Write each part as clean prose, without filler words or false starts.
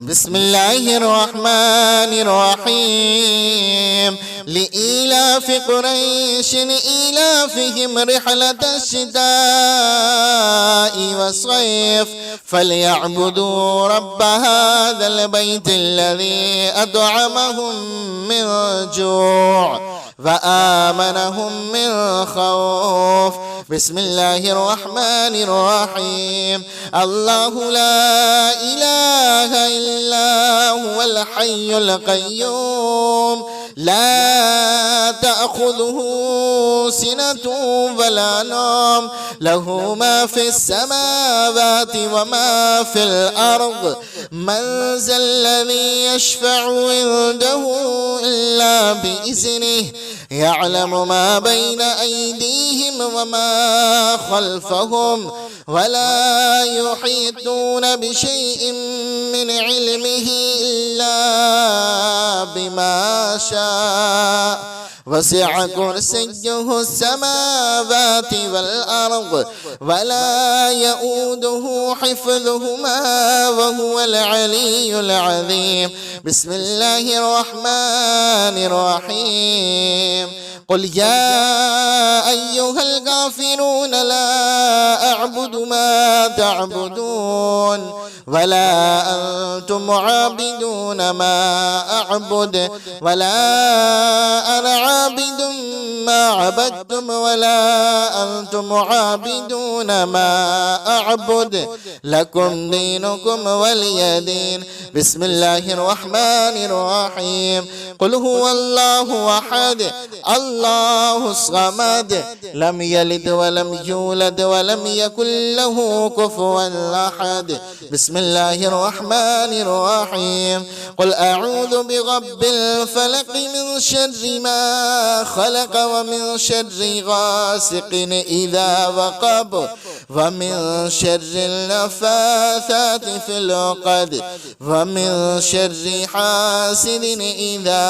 بسم الله الرحمن الرحيم لإيلاف قريش إيلافهم رحلة الشتاء والصيف فليعبدوا رب هذا البيت الذي أطعمهم من جوع وآمنهم من خوف. بسم الله الرحمن الرحيم الله لا إله إلا هو الحي القيوم لا تأخذه سنة ولا نوم له ما في السماوات وما في الأرض من ذا الذي يشفع عنده إلا بإذنه يعلم ما بين أيديهم وما خلفهم ولا يحيطون بشيء من علمه إلا بما شاء وسع كرسيه السماوات والأرض ولا يؤوده حفظهما وهو العلي العظيم. بسم الله الرحمن الرحيم قل يا أيها الكافرون لا أعبد ما تعبدون ولا أنتم عابدون ما أعبد ولا أنا عابد ما عبدتم ولا أنتم عابدون ما أعبد لكم دينكم ولي دين. بسم الله الرحمن الرحيم قل هو الله أحد الله الصمد لم يلد ولم يولد ولم يكن له كفوا أحد. بسم الله الرحمن الرحيم قل أعوذ برب الفلق من شر ما خلق ومن شر غاسق إذا وقب ومن شر النفاثات في العقد ومن شر حاسد إذا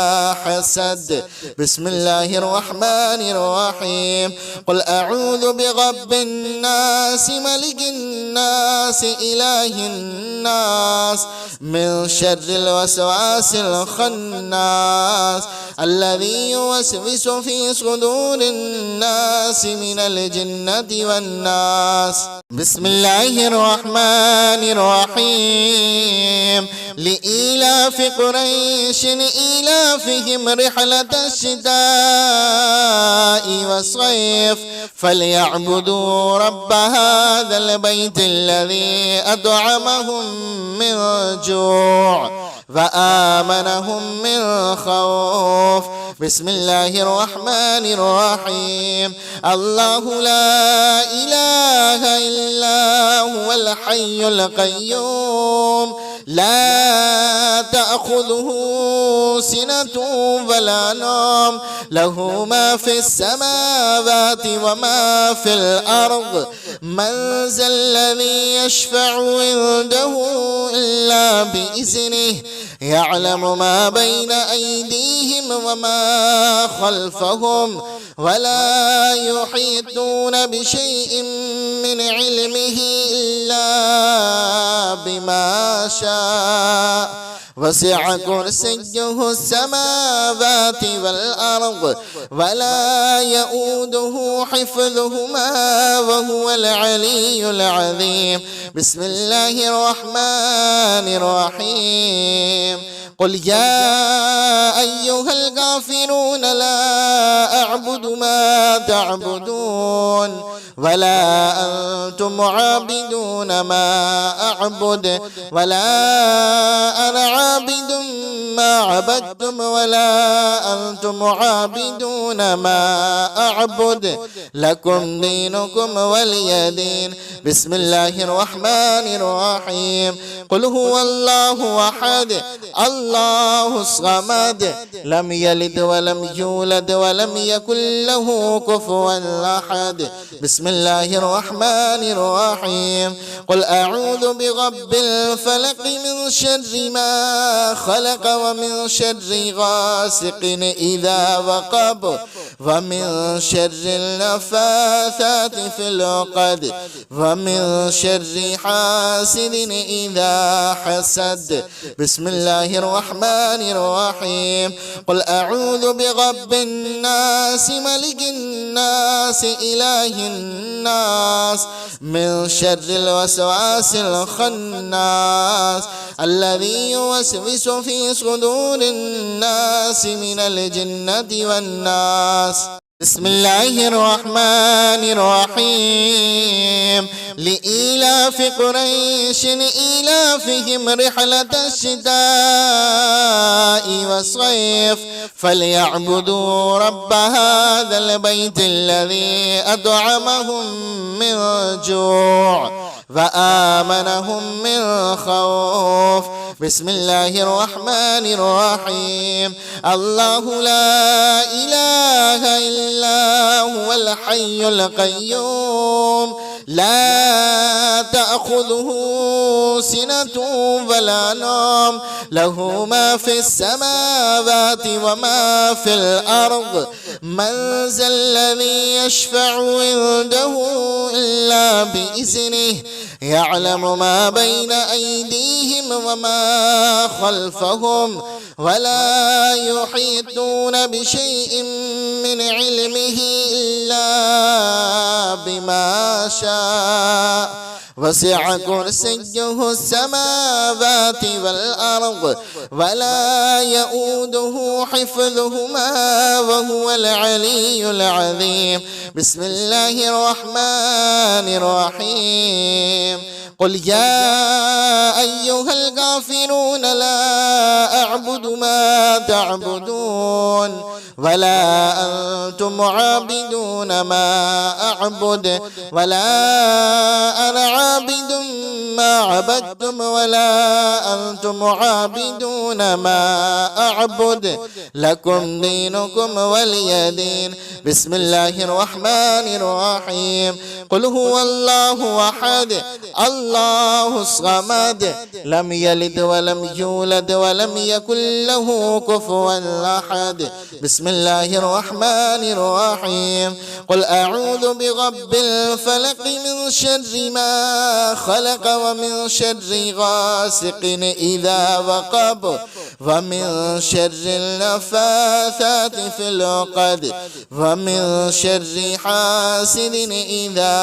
حسد. بسم الله الرحمن الرحيم قل أعوذ برب الناس ملك الناس إله الناس من شر الوسواس الخناس الذي يوسوس في صدور الناس من الجنة والناس. بسم الله الرحمن الرحيم لإيلاف قريش إيلافهم رحلة الشتاء والصيف فليعبدوا رب هذا البيت الذي أطعمهم من جوع وآمنهم من خوف. بسم الله الرحمن الرحيم الله لا إله إلا هو الحي القيوم لا تأخذه سنة ولا نوم له ما في السماوات وما في الأرض من ذا الذي يشفع عنده إلا بإذنه يعلم ما بين أيديهم وما خلفهم ولا يحيطون بشيء من علمه إلا بما شاء وسع كرسيه السماوات والأرض ولا يؤوده حفظهما وهو العلي العظيم. بسم الله الرحمن الرحيم قل يا أيها الكافرون لا أعبد ما تعبدون ولا أنتم عابدون ما أعبد ولا أنا عابد ما عبدتم ولا أنتم عابدون ما أعبد لكم دينكم ولي دين. بسم الله الرحمن الرحيم قل هو الله أحد الله الصمد لم يلد ولم يولد ولم يكن له كفوا أحد. بسم الله الرحمن الرحيم قل أعوذ برب الفلق من شر ما خلق ومن شر غاسق إذا وقب ومن شر النفاثات في العقد ومن شر حاسد إذا حسد. بسم الله الرحمن الرحيم. قل أعوذ برب الناس ملك الناس إله الناس من شر الوسواس الخناس الذي يوسوس في صدور الناس من الجنة والناس. بسم الله الرحمن الرحيم. لإيلاف قريش إيلافهم رحلة الشتاء والصيف فليعبدوا رب هذا البيت الذي أطعمهم من جوع وآمنهم من خوف. بسم الله الرحمن الرحيم. الله لا إله إلا هو الحي القيوم لا تأخذه سنة ولا نوم له ما في السماوات وما في الأرض من ذا الذي يشفع عنده إلا بإذنه يعلم ما بين أيديهم وما خلفهم ولا يحيطون بشيء من علمه إلا بما شاء وسع كرسيه السماوات والأرض ولا يؤوده حفظهما وهو العلي العظيم. بسم الله الرحمن الرحيم. قل يا أيها الكافرون لا أعبد ما تعبدون ولا أنتم عابدون ما أعبد ولا أنا عابد ما عبدتم ولا أنتم عابدون ما أعبد لكم دينكم ولي دين. بسم الله الرحمن الرحيم. قل هو الله أحد الله الصمد لم يلد ولم يولد ولم يكن له كفوا أحد. بسم الله الرحمن الرحيم. قل أعوذ برب الفلق من شر ما خلق ومن شر غاسق إذا وقب ومن شر النفاثات في العقد ومن شر حاسد إذا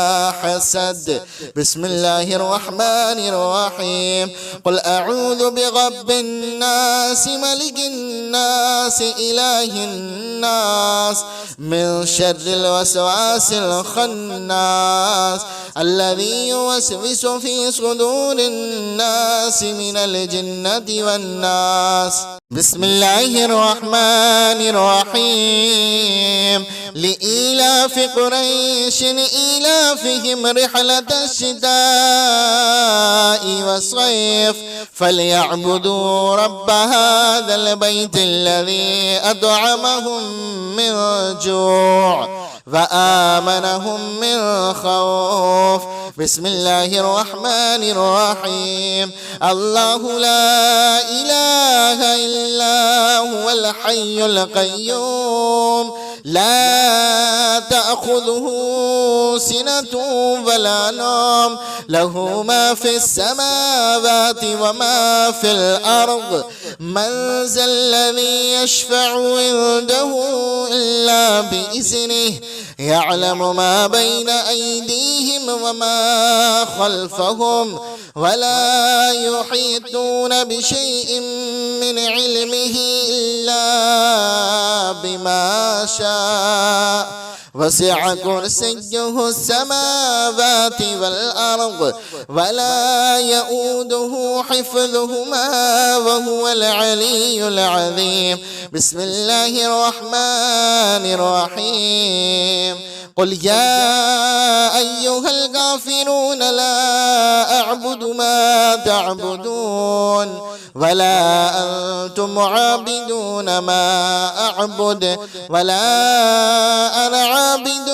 حسد. بسم الله الرحمن الرحيم. قل أعوذ برب الناس ملك الناس إله الناس من شر الوسواس الخناس الذي يوسوس في صدور الناس من الجنة والناس. بسم الله الرحمن الرحيم. لإيلاف قريش إيلافهم رحلة الشتاء والصيف فليعبدوا رب هذا البيت الذي أطعمهم من جوع وآمنهم من خوف. بسم الله الرحمن الرحيم. الله لا إله إلا هو الحي القيوم لا تأخذه سنة ولا نوم له ما في السماوات وما في الأرض من ذا الذي يشفع عنده إلا بإذنه يعلم ما بين أيديهم وما خلفهم ولا يحيطون بشيء من علمه إلا بما شاء وسع كرسيه السماوات والأرض ولا يؤوده حفظهما وهو العلي العظيم. بسم الله الرحمن الرحيم. قل يا أيها الكافرون لا أعبد ما تعبدون ولا أنتم عابدون ما أعبد ولا أنا عابد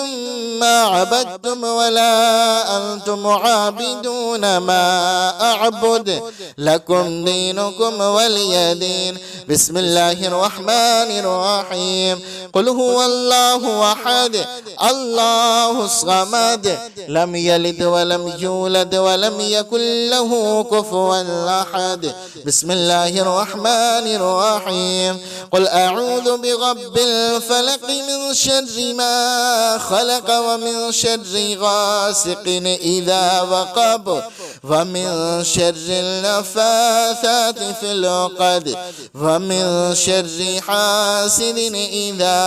ما عبدتم ولا أنتم عابدون ما أعبد لكم دينكم ولي دين. بسم الله الرحمن الرحيم. قل هو الله أحد الله الصمد لم يلد ولم يولد ولم يكن له كفوا أحد. بسم الله الرحمن الرحيم. قل أعوذ برب الفلق من شر ما خلق ومن شر غاسق إذا وقب ومن شر النفاثات في العقد ومن شر حاسد إذا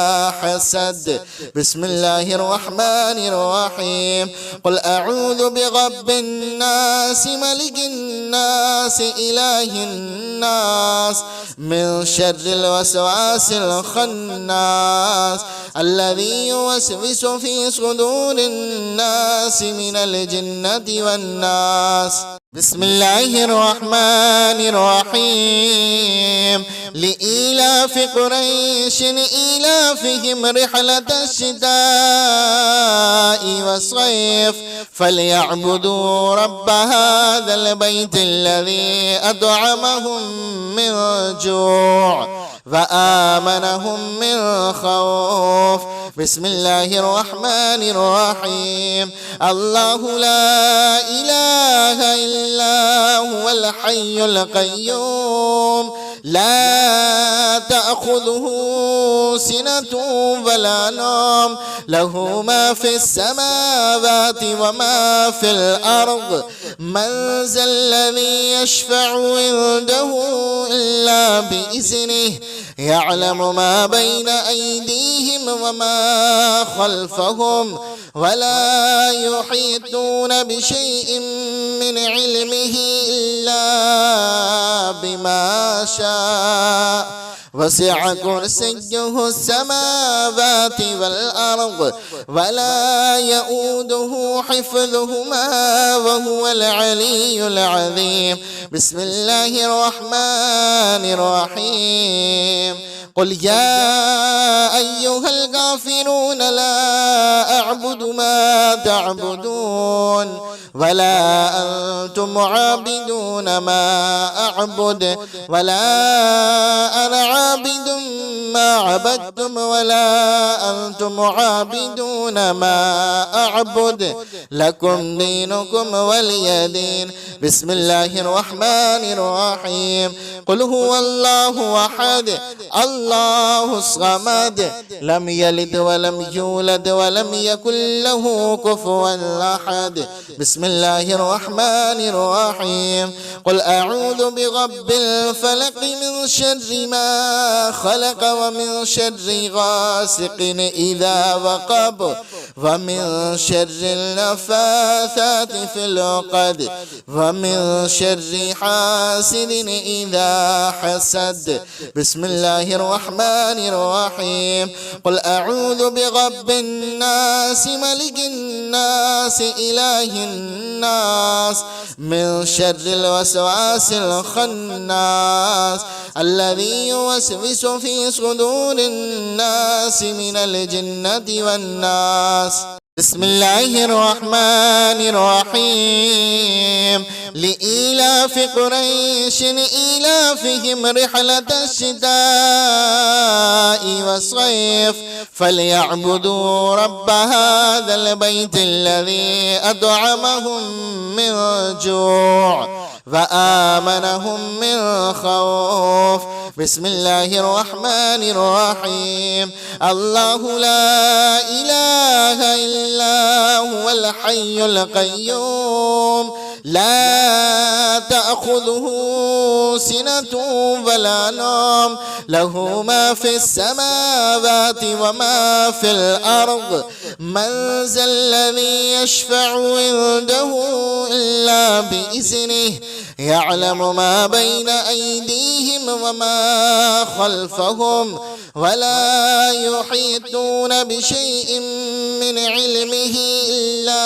حسد. بسم الله الرحمن الرحيم. قل أعوذ برب الناس ملك الناس إله الناس من شر الوسواس الخناس الذي يوسوس في صدور الناس من الجنة والناس. بسم الله الرحمن الرحيم. لإيلاف قريش إيلافهم رحلة الشتاء والصيف فليعبدوا رب هذا البيت الذي أطعمهم من جوع وآمنهم من خوف. بسم الله الرحمن الرحيم. الله لا إله إلا هو الحي القيوم لا تأخذه سنة ولا نوم له ما في السماوات وما في الأرض. من ذا الذي يشفع عنده إلا بإذنه يعلم ما بين أيديهم وما خلفهم ولا يحيطون بشيء من علمه إلا بما شاء. وسع كرسيه السماوات والأرض ولا يؤوده حفظهما وهو العلي العظيم. بسم الله الرحمن الرحيم. قل يا أيها الكافرون لا أعبد ما تعبدون ولا أنتم عابدون ما أعبد ولا أنا عابد ما عبدتم ولا أنتم عابدون ما أعبد لكم دينكم ولي دين. بسم الله الرحمن الرحيم. قل هو الله أحد الله الصمد لم يلد ولم يولد ولم يكن له كفوا أحد. بسم الله الرحمن الرحيم. قل أعوذ برب الفلق من شر ما خلق ومن شر غاسق إذا وقب ومن شر النفاثات في العقد ومن شر حاسد إذا حسد. بسم الله الرحمن الرحيم. قل أعوذ برب الناس ملك الناس إله الناس من شر الوسواس الخناس الذي يوسوس في صدور الناس من الجنة والناس. بسم الله الرحمن الرحيم. لإيلاف قريش إيلافهم رحلة الشتاء والصيف فليعبدوا رب هذا البيت الذي أطعمهم من جوع وآمنهم من خوف. بسم الله الرحمن الرحيم. الله لا إله إلا هو الحي القيوم لا تأخذه سنة ولا نوم له ما في السماوات وما في الأرض. من ذا الذي يشفع عنده إلا بإذنه يعلم ما بين أيديهم وما خلفهم ولا يحيطون بشيء من علمه إلا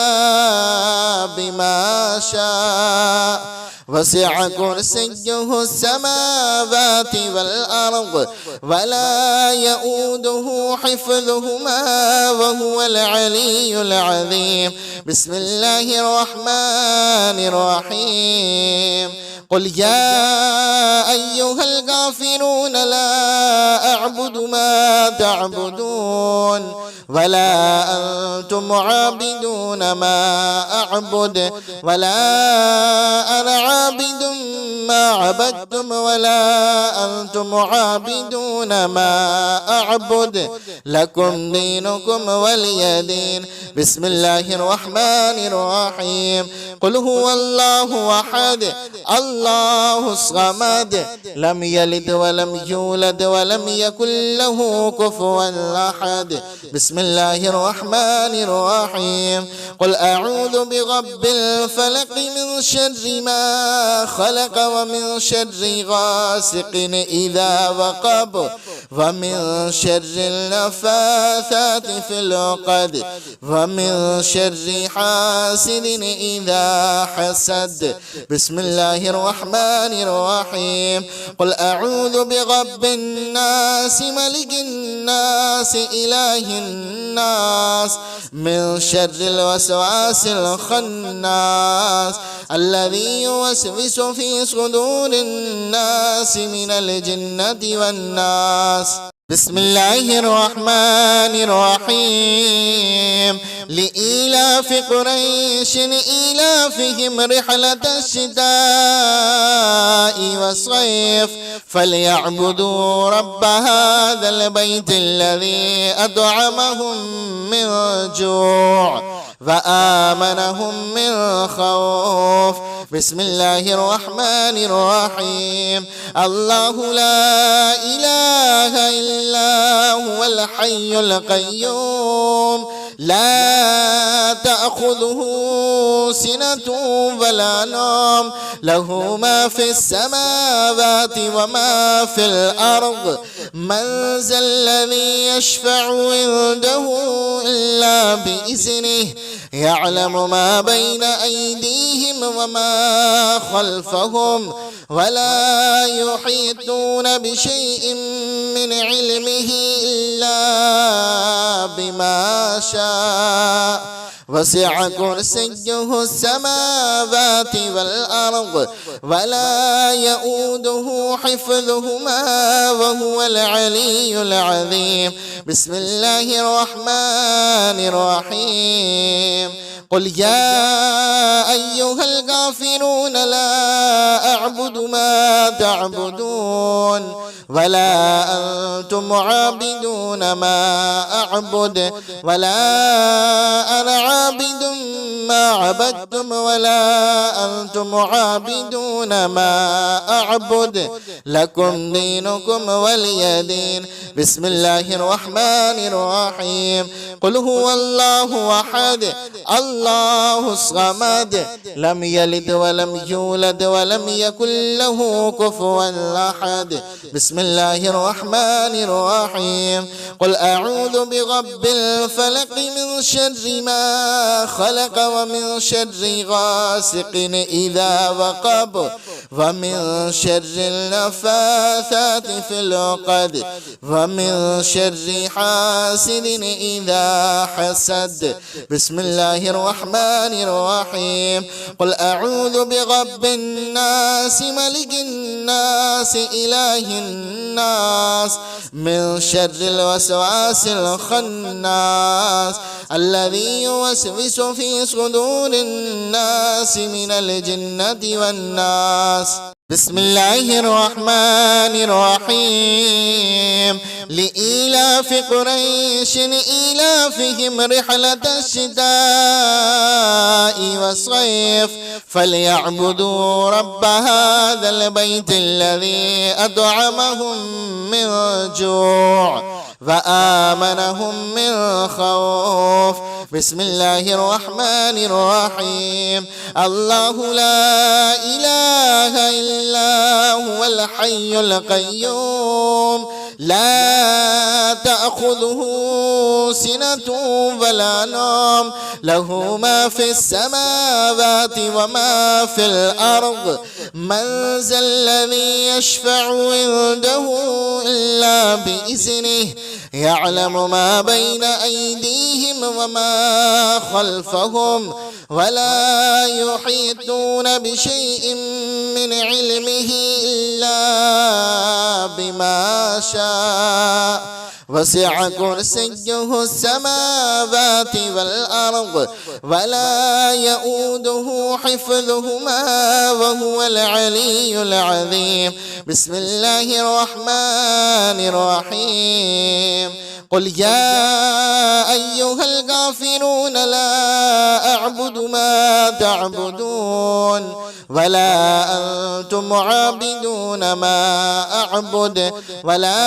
بما شاء وسع كرسيه السماوات والأرض ولا يؤوده حفظهما وهو العلي العظيم. بسم الله الرحمن الرحيم. قل يا أيها الكافرون لا أعبد ما تعبدون ولا أنتم عابدون ما أعبد ولا أنا عابد ما عبدتم ولا أنتم عابدون ما أعبد لكم دينكم ولي دين. بسم الله الرحمن الرحيم. قل هو الله أحد الله الصمد لم يلد ولم يولد ولم يكن له كفوا أحد. بسم الله الرحمن الرحيم. قل أعوذ برب الفلق من شر ما خلق ومن شر غاسق إذا وقب ومن شر النفاثات في العقد ومن شر حاسد إذا حسد. بسم الله الرحمن الرحيم. قل أعوذ برب الناس ملك الناس إله الناس من شر الوسواس الخناس الذي يوسوس في صدور الناس من الجنة والناس. بسم الله الرحمن الرحيم. لإيلاف قريش إيلافهم رحلة الشتاء والصيف فليعبدوا رب هذا البيت الذي أطعمهم من جوع وآمنهم من خوف. بسم الله الرحمن الرحيم. الله لا إله إلا هو الحي القيوم لا تأخذه سنة ولا نوم له ما في السماوات وما في الأرض. من ذا الذي يشفع عنده إلا بإذنه يعلم ما بين أيديهم وما خلفهم ولا يحيطون بشيء من علمه إلا بما شاء وسع كرسيه السماوات والأرض ولا يؤوده حفظهما وهو العلي العظيم. بسم الله الرحمن الرحيم. قل يا أيها الكافرون لا أعبد ما تعبدون ولا أنتم عابدون ما أعبد ولا أنا عابد ما عبدتم ولا أنتم عابدون ما أعبد لكم دينكم ولي دين. بسم الله الرحمن الرحيم. قل هو الله أحد الله الصمد لم يلد ولم يولد ولم يكن له كفوا أحد. بسم الله الرحمن الرحيم. قل أعوذ برب الفلق من شر ما خلق ومن شر غاسق إذا وقب ومن شر النفاثات في العقد ومن شر حاسد إذا حسد. بسم الله الرحمن الرحيم. قل أعوذ برب الناس ملك الناس إله الناس من شر الوسواس الخناس الذي يوسوس في صدور الناس من الجنة والناس. بسم الله الرحمن الرحيم. لإيلاف قريش إيلافهم رحلة الشتاء والصيف فليعبدوا رب هذا البيت الذي أطعمهم من جوع وآمنهم من خوف. بسم الله الرحمن الرحيم. الله لا إله إلا هو الحي القيوم لا تأخذه سنة ولا نوم له ما في السماوات وما في الأرض من ذا الذي يشفع عنده إلا بإذنه يعلم ما بين أيديهم وما خلفهم ولا يحيطون بشيء من علمه إلا بما شاء وسع كرسيه السماوات والأرض ولا يؤوده حفظهما وهو العلي العظيم. بسم الله الرحمن الرحيم. قل يا أيها الكافرون لا أعبد ما تعبدون ولا أنتم عابدون ما أعبد ولا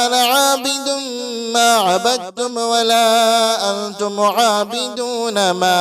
أنا عابد ما عبدتم ولا أنتم عابدون ما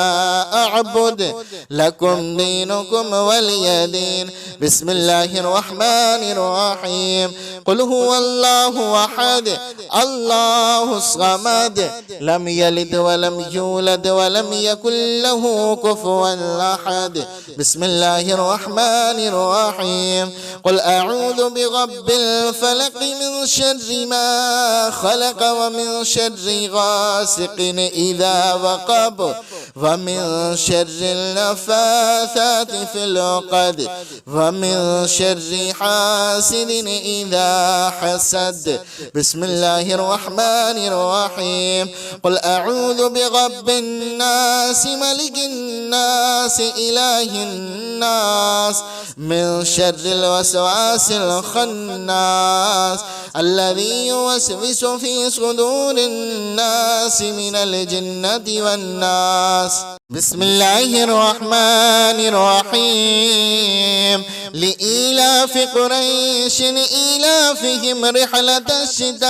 أعبد لكم دينكم ولي دين. بسم الله الرحمن الرحيم. قل هو الله أحد الله الصمد لم يلد ولم يولد ولم يكن له كفوا أحد. بسم الله الرحمن الرحيم. قل أعوذ برب الفلق من شر ما خلق ومن شر غاسق إذا وقب ومن شر النفاثات في العقد ومن شر حاسد إذا حسد. بسم الله الرحمن الرحيم. قل أعوذ برب الناس ملك الناس إله الناس من شر الوسواس الخناس الذي يوسوس في صدور الناس من الجنة والناس. بسم الله الرحمن الرحيم. لإيلاف قريش إيلافهم رحلة الشتاء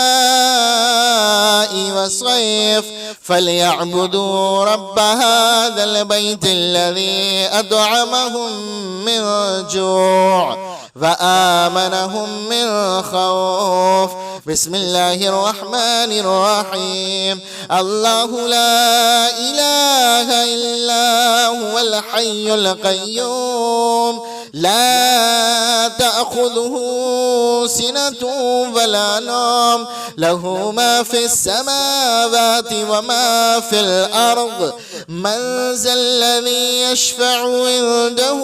والصيف فليعبدوا رب هذا البيت الذي أطعمهم من جوع وآمنهم من خوف. بسم الله الرحمن الرحيم. الله لا إله إلا هو الحي القيوم لا تأخذه سنة ولا نوم له ما في السماوات وما في الأرض من ذا الذي يشفع عنده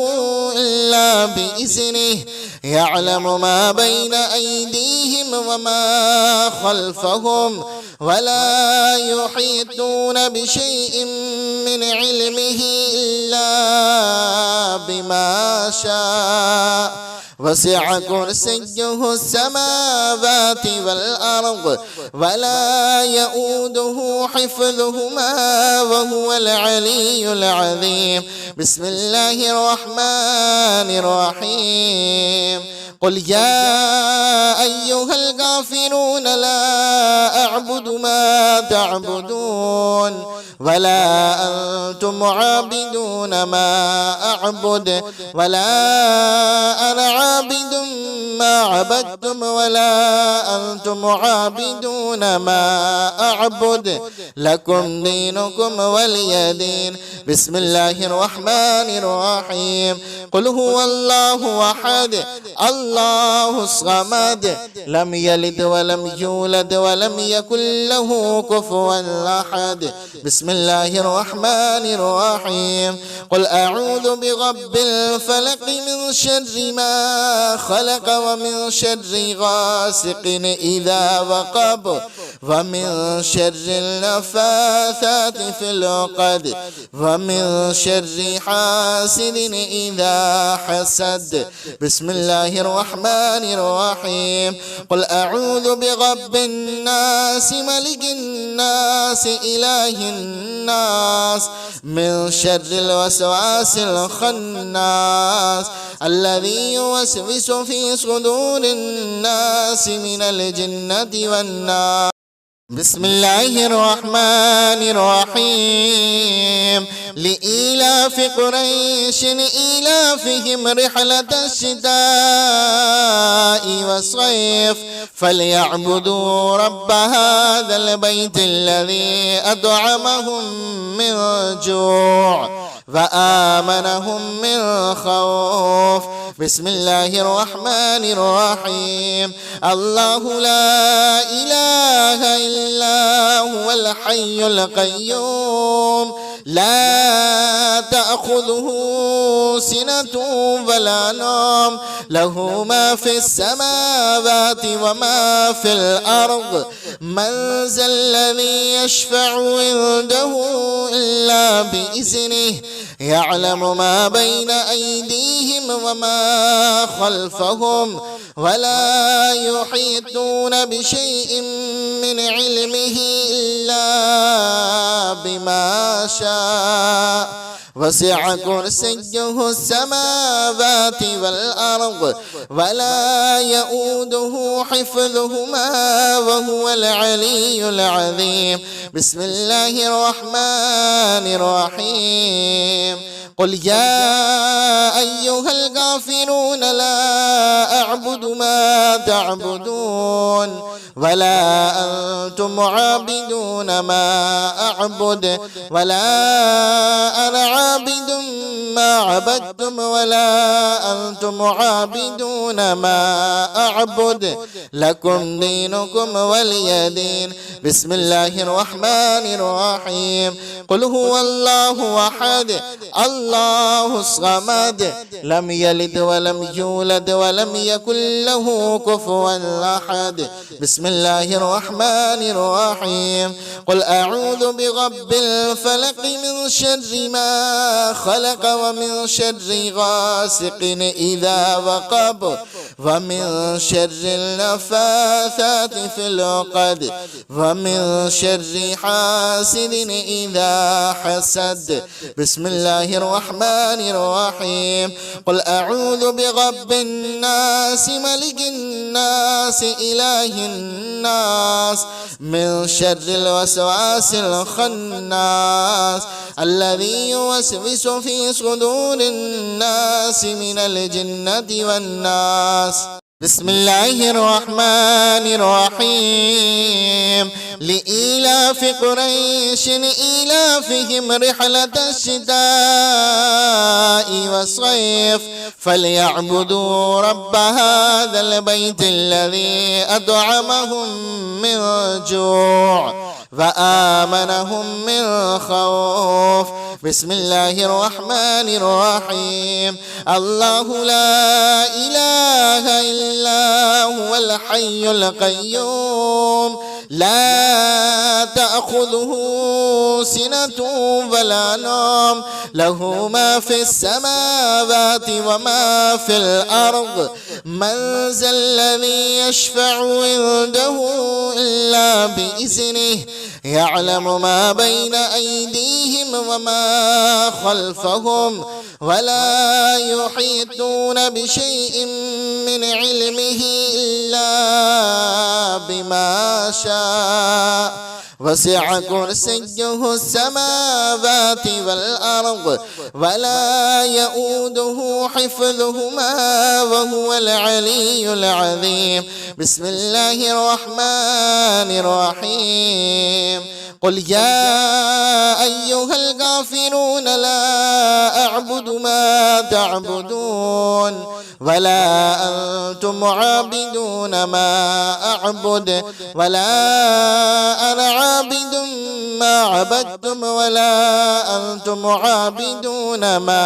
إلا بإذنه يعلم ما بين أيديهم وما خلفهم ولا يحيطون بشيء من علمه إلا بما شاء وسع كرسيه السماوات والأرض ولا يؤوده حفظهما وهو العلي العظيم. بسم الله الرحمن الرحيم. قل يا أيها الكافرون لا أعبد ما تعبدون ولا أنتم عابدون ما أعبد ولا أنا عابد ما عبدتم ولا أنتم عابدون ما أعبد لكم دينكم ولي دين. بسم الله الرحمن الرحيم. قل هو الله أحد الله الصمد لم يلد ولم يولد ولم يكن له كفوا أحد. بسم الله الرحمن الرحيم. قل أعوذ برب الفلق من شر ما خلق ومن شر غاسق إذا وقب ومن شر النفاثات في العقد ومن شر حاسد إذا حسد. بسم الله الرحمن الرحيم. قل أعوذ برب الناس ملك الناس إله الناس من شر الوسواس الخناس الذي يوسوس في صدور الناس من الجنة والناس. بسم الله الرحمن الرحيم. لإيلاف قريش إيلافهم رحلة الشتاء والصيف فليعبدوا رب هذا البيت الذي أطعمهم من جوع وآمنهم من خوف. بسم الله الرحمن الرحيم. الله لا إله إلا هو الحي القيوم لا تأخذه سنة ولا نوم له ما في السماوات وما في الأرض من ذا الذي يشفع عنده إلا بإذنه يعلم ما بين أيديهم وما خلفهم ولا يحيطون بشيء من علمه إلا بما شاء وسع كرسيه السماوات والأرض ولا يؤوده حفظهما وهو العلي العظيم. بسم الله الرحمن الرحيم. قل يا أيها الكافرون لا أعبد ما تعبدون ولا أنتم عابدون ما أعبد ولا أنا عابد ما عبدتم ولا أنتم عابدون ما أعبد لكم دينكم ولي دين. بسم الله الرحمن الرحيم. قل هو الله أحد الله الصمد لم يلد ولم يولد ولم يكن له كفوا أحد. بسم الله الرحمن الرحيم. قل أعوذ برب الفلق من شر ما خلق ومن شر غاسق إذا وقب ومن شر النفاثات في العقد ومن شر حاسد إذا حسد. بسم الله الرحمن الرحيم. قل أعوذ برب الناس ملك الناس إله الناس من شر الوسواس الخناس الذي يوسوس في صدور الناس من الجنة والناس. بسم الله الرحمن الرحيم. لإيلاف قريش إيلافهم رحلة الشتاء والصيف فليعبدوا رب هذا البيت الذي أطعمهم من جوع وآمنهم من خوف. بسم الله الرحمن الرحيم. الله لا إله إلا هو الحي القيوم لا تأخذه سنة ولا نوم له ما في السماوات وما في الأرض من ذا الذي يشفع عنده إلا بإذنه يعلم ما بين أيديهم وما خلفهم ولا يحيطون بشيء من علمه إلا بما شاء وسع كرسيه السماوات والأرض ولا يؤوده حفظهما وهو العلي العظيم. بسم الله الرحمن الرحيم. قل يا أيها الكافرون لا أعبد ما تعبدون ولا أنتم عابدون ما أعبد ولا أنا عابد ما عبدتم ولا أنتم عابدون ما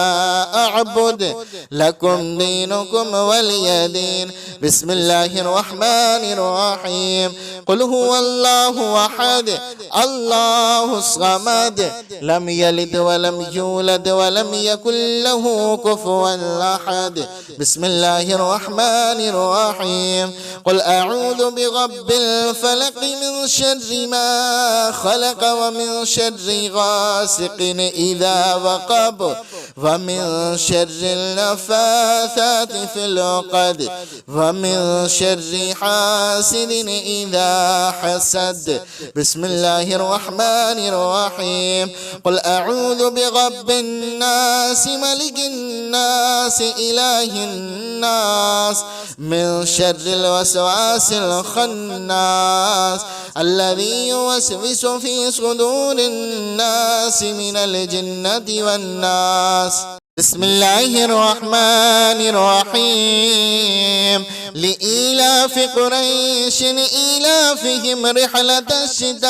أعبد لكم دينكم ولي دين. بسم الله الرحمن الرحيم. قل هو الله أحد الله الصمد لم يلد ولم يولد ولم يكن له كفوا أحد. بسم الله الرحمن الرحيم. قل أعوذ برب الفلق من شر ما خلق ومن شر غاسق إذا وقب ومن شر النفاثات في العقد ومن شر حاسد إذا حسد. بسم الله الرحمن الرحيم. قل أعوذ برب الناس ملك الناس إله الناس من شر الوسواس الخناس الذي يوسوس في صدور الناس من الجنة والناس. بسم الله الرحمن الرحيم. لإيلاف قريش إيلافهم رحلة الشتاء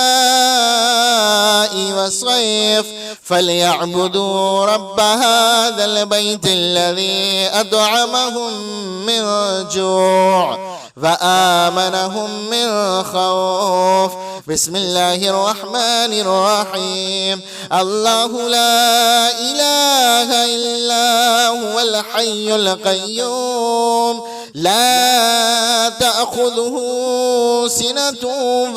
والصيف فليعبدوا رب هذا البيت الذي أطعمهم من جوع وآمنهم من خوف. بسم الله الرحمن الرحيم. الله لا إله إلا هو الحي القيوم لا تأخذه سنة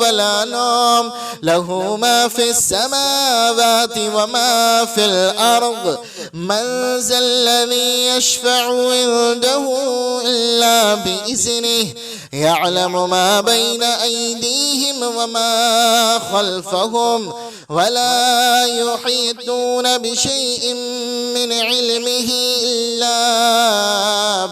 ولا نوم له ما في السماوات وما في الأرض. من ذا الذي يشفع عنده إلا بإذنه يعلم ما بين أيديهم وما خلفهم ولا يحيطون بشيء من علمه إلا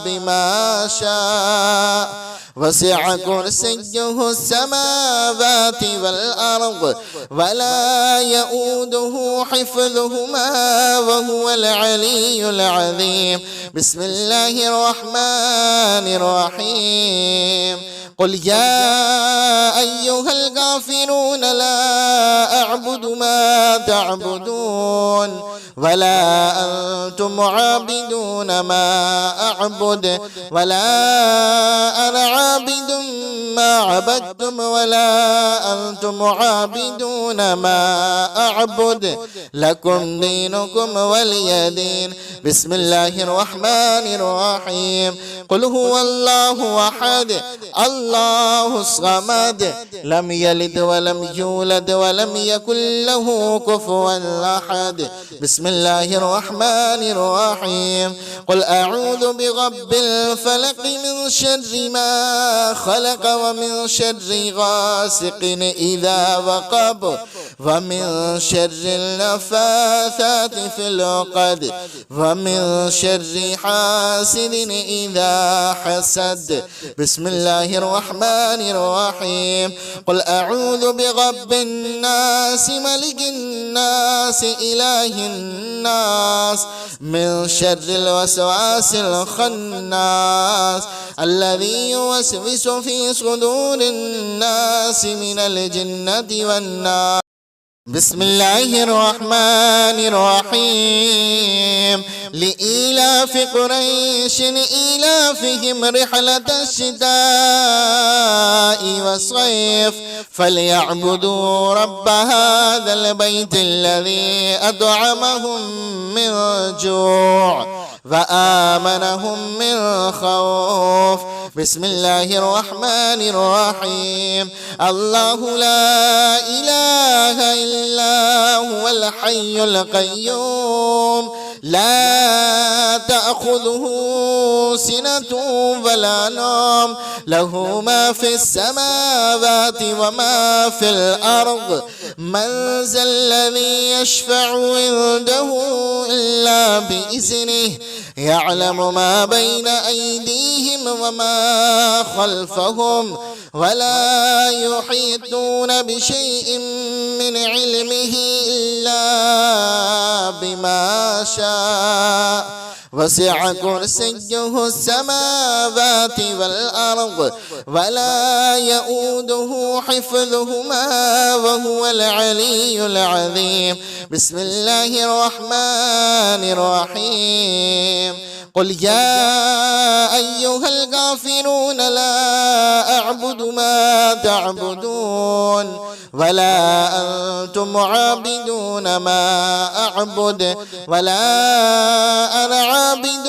بما شاء. وسع كرسيه السماوات والأرض ولا يؤوده حفظهما وهو العلي العظيم. بسم الله الرحمن الرحيم. قل يا أيها الكافرون لا أعبد ما تعبدون ولا أنتم عابدون ما أعبد ولا أنا عابد ما عبدتم ولا أنتم عابدون ما أعبد لكم دينكم ولي دين. بسم الله الرحمن الرحيم. قل هو الله أحد الله الصمد لم يلد ولم يولد ولم يكن له كفوا أحد. بسم الله الرحمن الرحيم. قل أعوذ برب الفلق من شر ما خلق ومن شر غاسق إذا وقب ومن شر النفاثات في العقد ومن شر حاسد إذا حسد. بسم الله الرحمن الرحيم. قل أعوذ برب الناس ملك الناس إله الناس من شر الوسواس الخناس الذي يوسوس في صدور الناس من الجنة والناس. بسم الله الرحمن الرحيم. لإيلاف قريش إيلافهم رحلة الشتاء والصيف فليعبدوا رب هذا البيت الذي أطعمهم من جوع وآمنهم من خوف. بسم الله الرحمن الرحيم. الله لا إله إلا هو الحي القيوم لا تأخذه سنة ولا نوم له ما في السماوات وما في الأرض. من ذا الذي يشفع عنده إلا بإذنه يعلم ما بين أيديهم وما خلفهم ولا يحيطون بشيء من علمه إلا بما شاء. وسع كرسيه السماوات والأرض ولا يؤوده حفظهما وهو العلي العظيم. بسم الله الرحمن الرحيم. قل يا أيها الكافرون لا أعبد ما تعبدون ولا أنتم عابدون ما أعبد ولا أنا عابد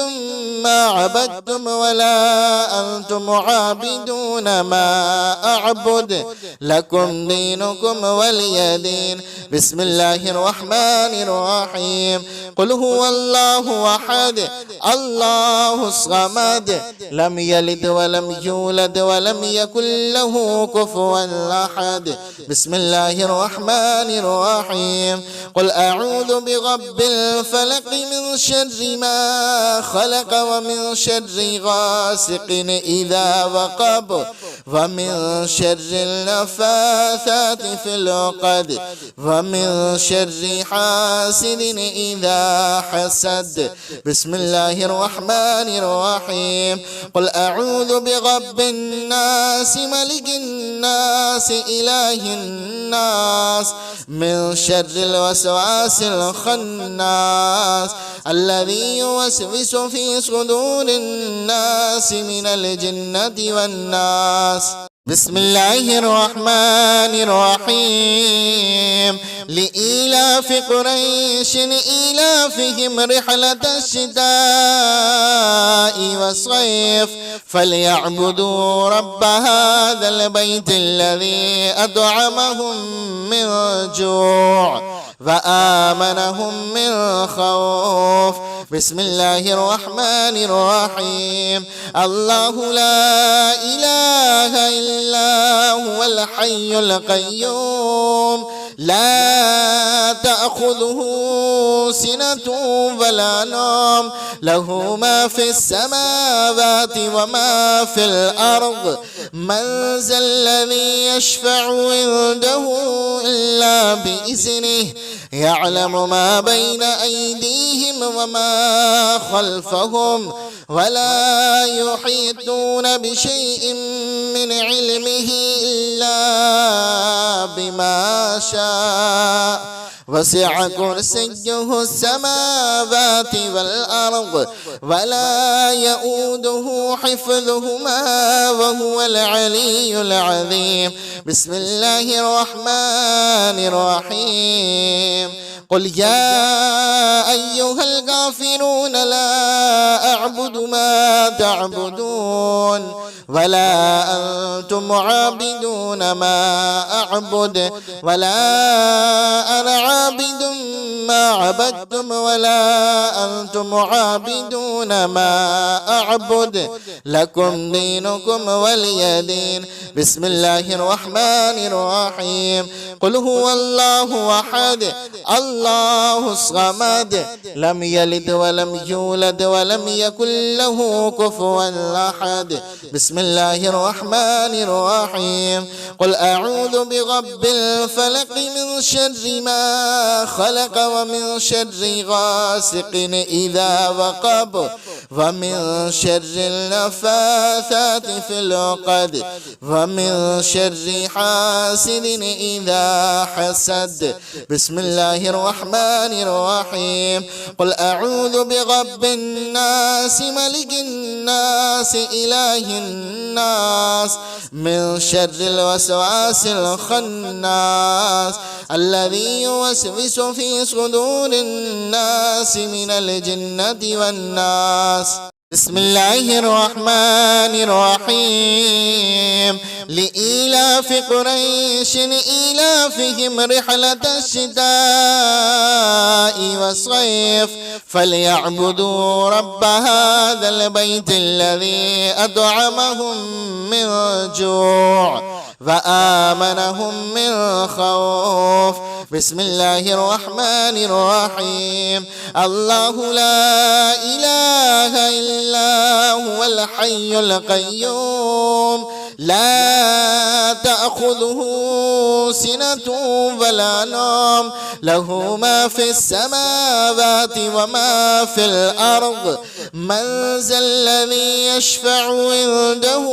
ما عبدتم ولا أنتم عابدون ما أعبد لكم دينكم ولي دين. بسم الله الرحمن الرحيم. قل هو الله أحد الله الصمد لم يلد ولم يولد ولم يكن له كفوا أحد. بسم الله الرحمن الرحيم. قل أعوذ برب الفلق من شر ما خلق ومن شر غاسق إذا وقب ومن شر النفاثات في العقد ومن شر حاسد إذا حسد. بسم الله الرحمن الرحيم. قل أعوذ برب الناس ملك الناس إله الناس من شر الوسواس الخناس الذي يوسوس في صدور الناس من الجنة والناس. بسم الله الرحمن الرحيم. لإيلاف قريش إيلافهم رحلة الشتاء والصيف فليعبدوا رب هذا البيت الذي أطعمهم من جوع وآمنهم من خوف. بسم الله الرحمن الرحيم. الله لا إله إلا هو الحي القيوم لا تأخذه سنة ولا نوم له ما في السماوات وما في الأرض. من ذا الذي يشفع عنده إلا بإذنه يعلم ما بين أيديهم وما خلفهم ولا يحيطون بشيء من علمه إلا بما شاء. وسع كرسيه السماوات والأرض ولا يؤوده حفظهما وهو العلي العظيم. بسم الله الرحمن الرحيم. قل يا أيها الكافرون لا أعبد ما تعبدون ولا أنتم عابدون ما أعبد ولا أنا عابد ما عبدتم ولا أنتم عابدون ما أعبد لكم دينكم ولي دين. بسم الله الرحمن الرحيم. قل هو الله أحد الله الصمد لم يلد ولم يولد ولم يكن له كفوا أحد. بسم الله الرحمن الرحيم. قل أعوذ برب الفلق من شر ما خلق ومن شر غاسق إذا وقب ومن شر النفاثات في العقد ومن شر حاسد إذا حسد. بسم الله الرحمن الرحيم. قل أعوذ برب الناس ملك الناس إله الناس من شر الوسواس الخناس الذي يوسوس في صدور الناس من الجنة والناس. بسم الله الرحمن الرحيم. لإيلاف قريش إيلافهم رحلة الشتاء والصيف فليعبدوا رب هذا البيت الذي أطعمهم من جوع وآمنهم من خوف. بسم الله الرحمن الرحيم. الله لا إله إلا هو الحي القيوم لا تأخذه سنة ولا نوم له ما في السماوات وما في الأرض من ذا الذي يشفع عنده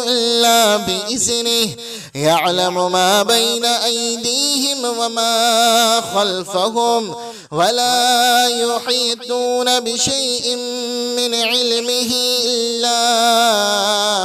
إلا بإذنه يعلم ما بين أيديهم وما خلفهم ولا يحيطون بشيء من علمه إلا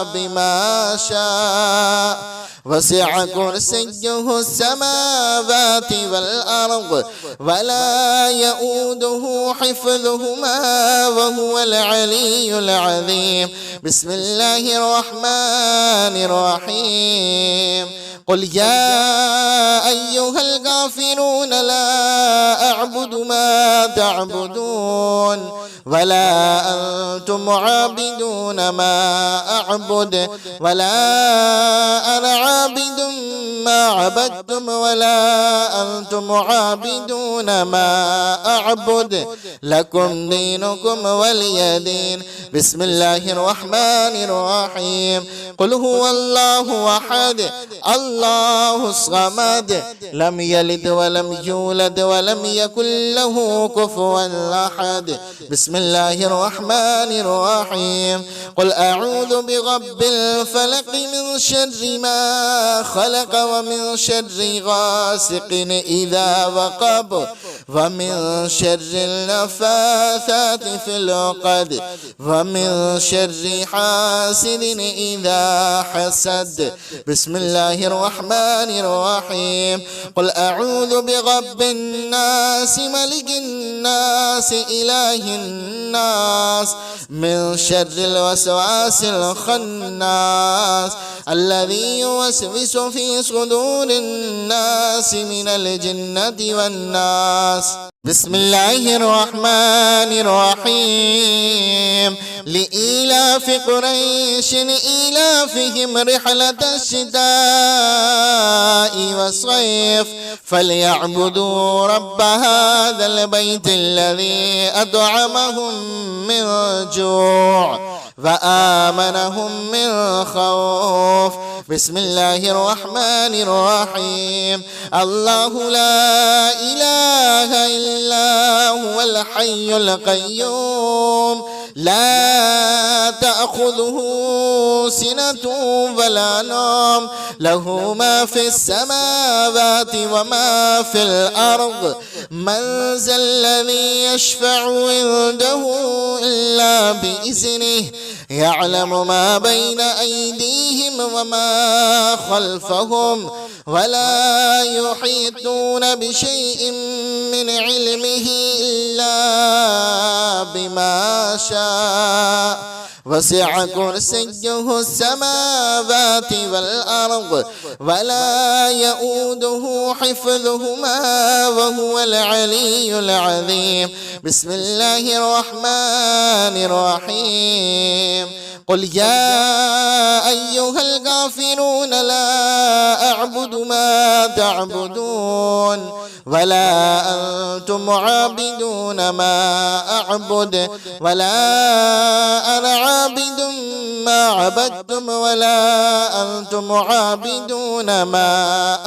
بما شاء وسع كرسيه السماوات والأرض ولا يؤوده حفظهما وهو العلي العظيم. بسم الله الرحمن الرحيم. قل يا أيها الكافرون لا أعبد ما تعبدون ولا أنتم عابدون ما أعبد ولا أنا عابد ما عبدتم ولا أنتم عابدون ما أعبد لكم دينكم ولي دين. بسم الله الرحمن الرحيم. قل هو الله أحد الله الصمد لم يلد ولم يولد ولم يكن له كفوا أحد. بسم الله الرحمن الرحيم. قل أعوذ برب الفلق من شر ما خلق ومن شر غاسق إذا وقب ومن شر النفاثات في العقد ومن شر حاسد إذا حسد. بسم الله الرحمن الرحيم. قل أعوذ برب الناس ملك الناس إله الناس من شر الوسواس الخناس الذي يوسوس في صدور الناس من الجنة والناس. بسم الله الرحمن الرحيم. لإيلاف قريش إيلافهم رحلة الشتاء والصيف فليعبدوا رب هذا البيت الذي أطعمهم من جوع وآمنهم من خوف. بسم الله الرحمن الرحيم. الله لا إله إلا هو الحي القيوم لا تأخذه سنة ولا نوم له ما في السماوات وما في الأرض من ذا الذي يشفع عنده إلا بإذنه يعلم ما بين أيديهم وما خلفهم ولا يحيطون بشيء من علمه إلا بما شاء وسع كرسيه السماوات والأرض ولا يؤوده حفظهما وهو العلي العظيم. بسم الله الرحمن الرحيم. قل يا أيها الكافرون لا أعبد ما تعبدون ولا أنتم عابدون ما أعبد ولا أنا عابد ما عبدتم ولا أنتم عابدون ما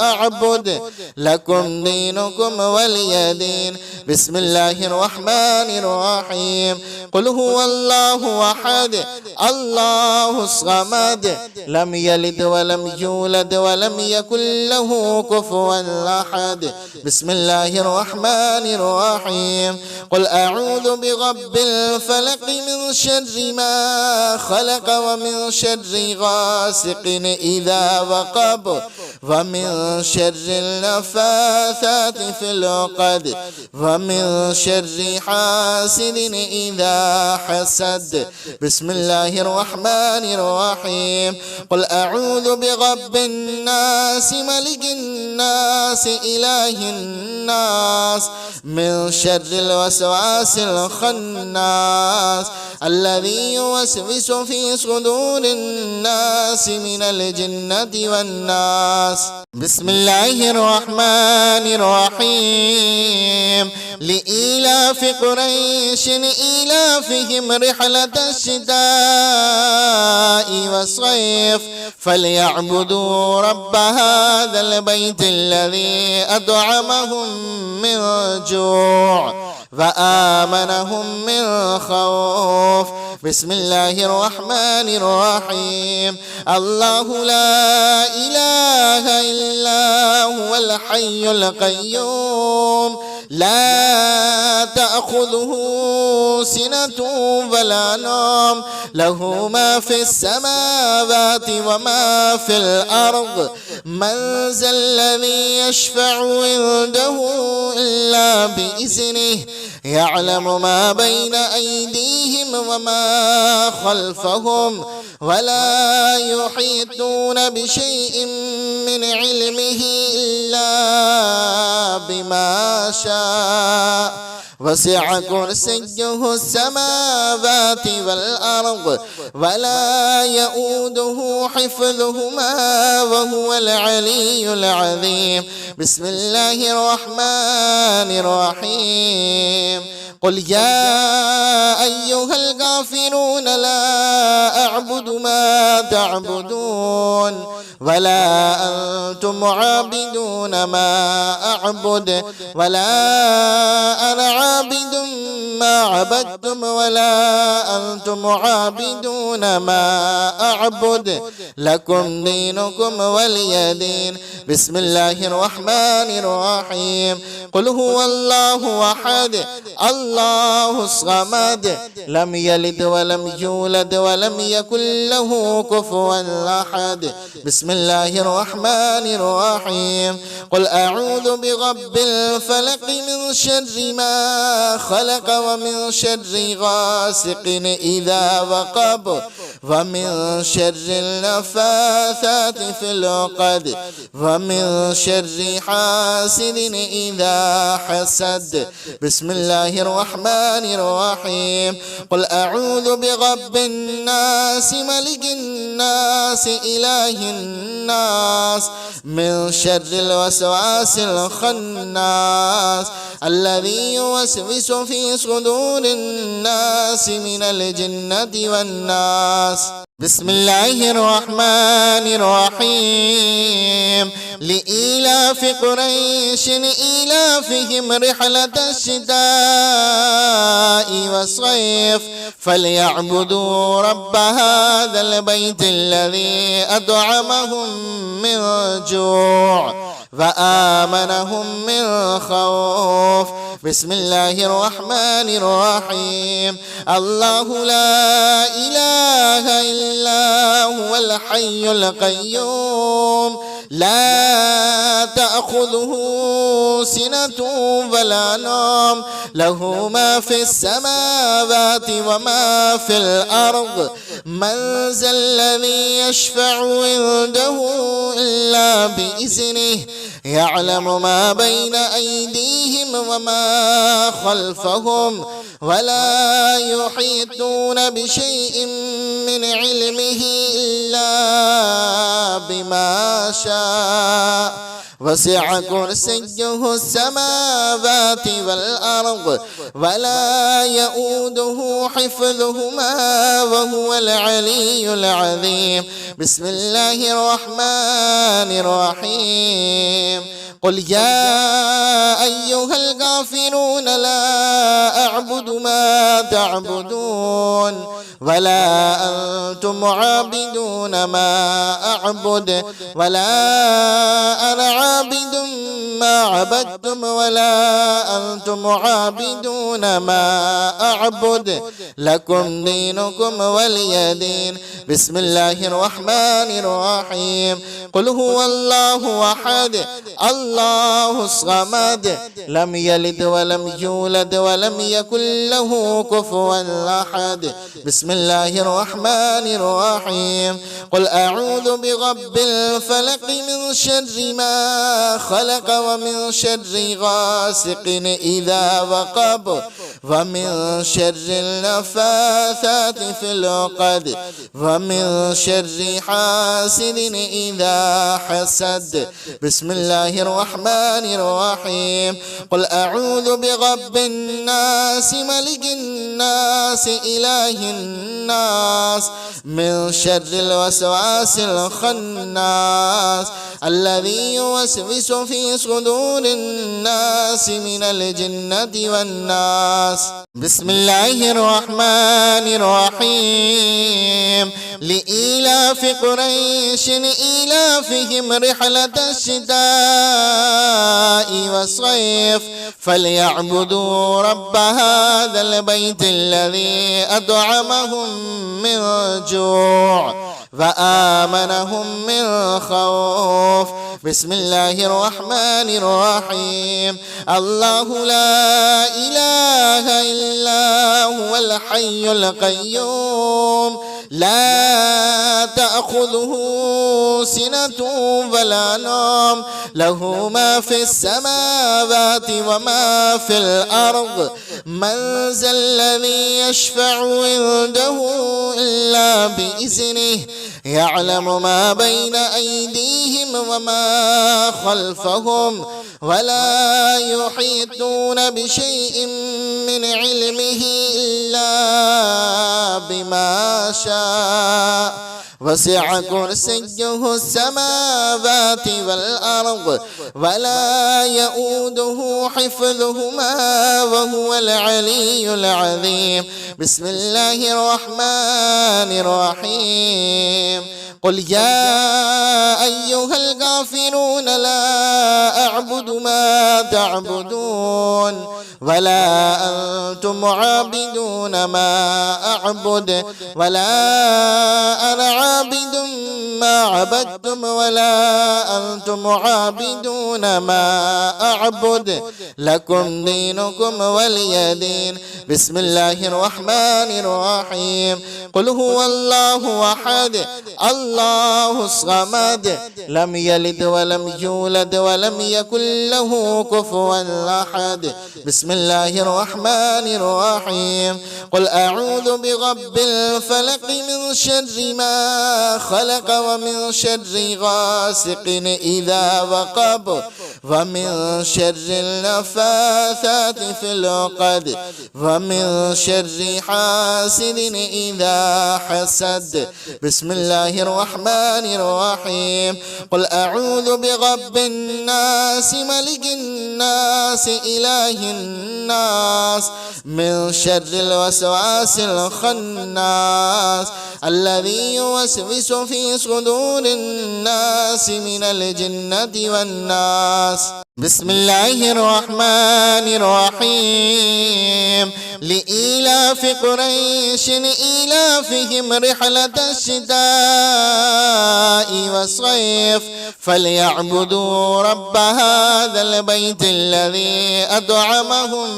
أعبد لكم دينكم ولي دين. بسم الله الرحمن الرحيم. قل هو الله أحد الله الصمد لم يلد ولم يولد ولم يكن له كفوا أحد. بسم الله الرحمن الرحيم. قل أعوذ برب الفلق من شر ما خلق ومن شر غاسق إذا وقب ومن شر النفاثات في العقد ومن شر حاسد إذا حسد. بسم الله الرحمن الرحيم. قل أعوذ برب الناس ملك الناس إله الناس من شر الوسواس الخناس الذي يوسوس في صدور الناس من الجنة والناس. بسم الله الرحمن الرحيم. لإيلاف قريش إيلافهم رحلة الشتاء والصيف فليعبدوا رب هذا البيت الذي أطعمهم من جوع وآمنهم من خوف. بسم الله الرحمن الرحيم. الله لا إله إلا هو الحي القيوم لا تأخذه سنة ولا نوم له ما في السماوات وما في الأرض من ذا الذي يشفع عنده إلا بإذنه يعلم ما بين أيديهم وما خلفهم ولا يحيطون بشيء من علمه إلا بما شاء وسع كرسيه السماوات والأرض ولا يؤوده حفظهما وهو العلي العظيم. بسم الله الرحمن الرحيم. قل يا أيها الكافرون لا أعبد ما تعبدون ولا أنتم عابدون ما أعبد ولا أنا عابد ما عبدتم ولا أنتم عابدون ما أعبد لكم دينكم ولي دين. بسم الله الرحمن الرحيم. قل هو الله أحد الله الصمد لم يلد ولم يولد ولم يكن له كفوا أحد. بسم الله الرحمن الرحيم. قل أعوذ برب الفلق من شر ما خلق ومن شر غاسق إذا وقب ومن شر النفاثات في العقد ومن شر حاسد إذا حسد. بسم الله الرحمن الرحيم. قل أعوذ برب الناس ملك الناس إله الناس من شر الوسواس الخناس الذي يوسوس في صدور الناس من الجنة والناس. بسم الله الرحمن الرحيم. لإيلاف قريش إيلافهم رحلة الشتاء والصيف فليعبدوا رب هذا البيت الذي أطعمهم من جوع وآمنهم من خوف. بسم الله الرحمن الرحيم. الله لا إله إلا هو الحي القيوم لا تأخذه سنة ولا نوم له ما في السماوات وما في الأرض من ذا الذي يشفع عنده إلا بإذنه يعلم ما بين أيديهم وما خلفهم ولا يحيطون بشيء من علمه إلا بما شاء وسع كرسيه السماوات والأرض ولا يؤوده حفظهما وهو العلي العظيم. بسم الله الرحمن الرحيم. قل يا أيها الكافرون لا أعبد ما تعبدون ولا أنتم عابدون ما أعبد ولا أنا عابد ما عبدتم ولا أنتم عابدون ما أعبد لكم دينكم ولي دين. بسم الله الرحمن الرحيم. قل هو الله أحد الله الصمد لم يلد ولم يولد ولم يكن له كفوا أحد. بسم الله الرحمن الرحيم. قل أعوذ برب الفلق من شر ما خلق ومن شر غاسق إذا وقب ومن شر النفاثات في العقد ومن شر حاسد إذا حسد. بسم الله الرحمن الرحيم. قل أعوذ برب الناس ملك الناس إله الناس من شر الوسواس الخناس الذي يوسوس في صدور الناس من الجنة والناس. بسم الله الرحمن الرحيم. لإيلاف قريش إيلافهم رحلة الشتاء والصيف فليعبدوا رب هذا البيت الذي أطعمهم من جوع وآمنهم من خوف. بسم الله الرحمن الرحيم. الله لا إله إلا هو الحي القيوم لا تأخذه سنة ولا نوم له ما في السماوات وما في الأرض. من ذا الذي يشفع عنده إلا بإذنه يعلم ما بين أيديهم وما خلفهم ولا يحيطون بشيء من علمه إلا بما شاء. وسع كرسيه السماوات والأرض ولا يؤوده حفظهما وهو العلي العظيم. بسم الله الرحمن الرحيم. قل يا أيها الكافرون لا أعبد ما تعبدون ولا أنتم عابدون ما أعبد ولا أنا عابد ما عبدتم ولا أنتم عابدون ما أعبد لكم دينكم ولي دين. بسم الله الرحمن الرحيم. قل هو الله أحد الله الصمد لم يلد ولم يولد ولم يكن له كفوا أحد. بسم الله الرحمن الرحيم. قل أعوذ برب الفلق من شر ما خلق ومن شر غاسق إذا وقب ومن شر النفاثات في العقد ومن شر حاسد إذا حسد. بسم الله الرحمن الرحيم. قل أعوذ برب الناس ملك الناس إله الناس من شر الوسواس الخناس الذي يوسوس في صدور الناس من الجنة والناس. بسم الله الرحمن الرحيم. لإيلاف قريش إيلافهم رحلة الشتاء والصيف فليعبدوا رب هذا البيت الذي أطعمهم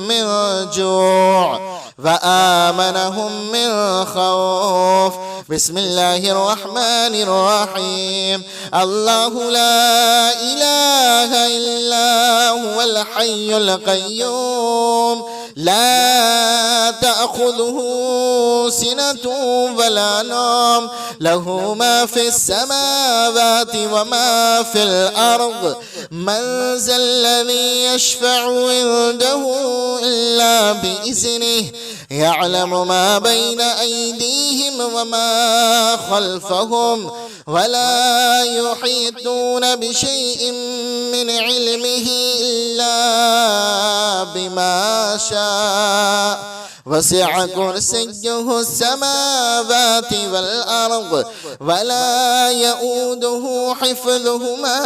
من جوع وآمنهم من خوف. بسم الله الرحمن الرحيم. الله لا إله إلا هو الحي القيوم لا تأخذه سنة ولا نوم له ما في السماوات وما في الأرض. من ذا الذي يشفع عنده إلا بإذنه يعلم ما بين أيديهم وما خلفهم ولا يحيطون بشيء من علمه إلا بما شاء. وسع كرسيه السماوات والأرض ولا يؤوده حفظهما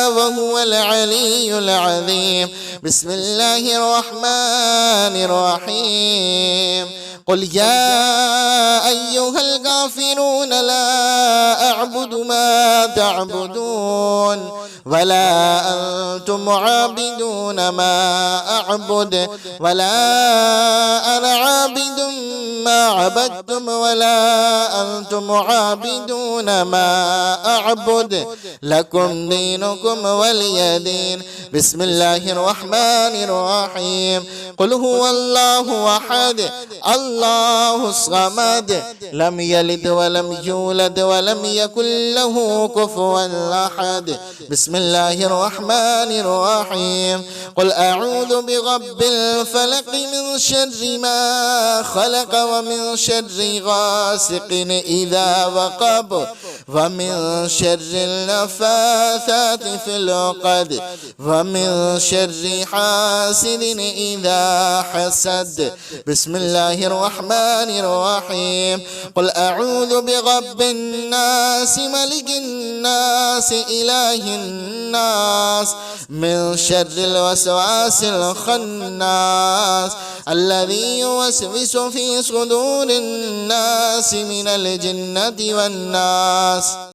وهو العلي العظيم. بسم الله الرحمن الرحيم. قل يا أيها الكافرون لا أعبد ما تعبدون ولا أنتم عابدون ما أعبد ولا أنا عابد ما عبدتم ولا أنتم عابدون ما أعبد لكم دينكم ولي دين. بسم الله الرحمن الرحيم. قل هو الله أحد الله الصمد لم يلد ولم يولد ولم يكن له كفوا أحد. بسم الله الرحمن الرحيم. قل أعوذ برب الفلق من شر ما خلق ومن شر غاسق إذا وقب ومن شر النفاثات في العقد ومن شر حاسد إذا حسد. بسم الله الرحمن الرحيم. قل أعوذ برب الناس ملك الناس إله الناس من شر الوسواس الخناس الذي يوسوس في صدور الناس من الجنة والناس.